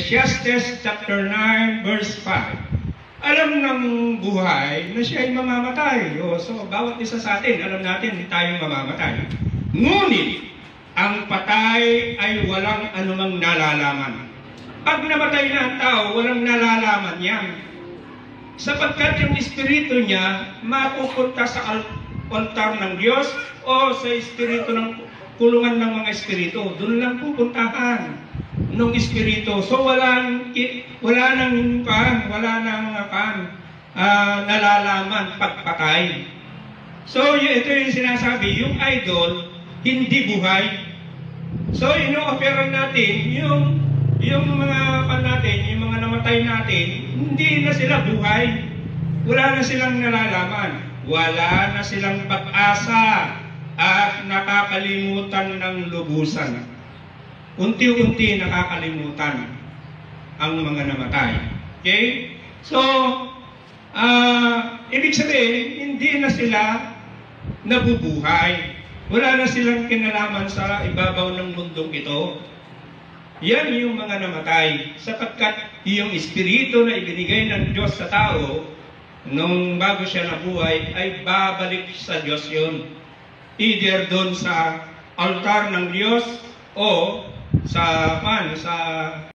Ecclesiastes chapter 9 verse 5. Alam ng buhay na siya ay mamamatay. So, bawat isa sa atin, alam natin, hindi tayo mamamatay. Ngunit, ang patay ay walang anumang nalalaman. Pag namatay na ang tao, walang nalalaman yan. Sapagkat yung espiritu niya mapupunta sa altar ng Diyos o sa espiritu ng kulungan ng mga espiritu. Doon lang pupuntahan ng espiritu. So wala nang nalalaman pagpatay. So ito yung sinasabi, yung idol hindi buhay. So ino-offeran natin yung mga yung mga namatay natin, hindi na sila buhay. Wala na silang nalalaman. Wala na silang pag-asa at nakakalimutan ng lubusan. Unti-unti nakakalimutan ang mga namatay. Okay? So, ibig sabihin, hindi na sila nabubuhay. Wala na silang kinalaman sa ibabaw ng mundong ito. Yan yung mga namatay. Sapagkat yung espiritu na ibinigay ng Diyos sa tao, nung bago siya nabuhay, ay babalik sa Diyos yun. Either doon sa altar ng Diyos o sa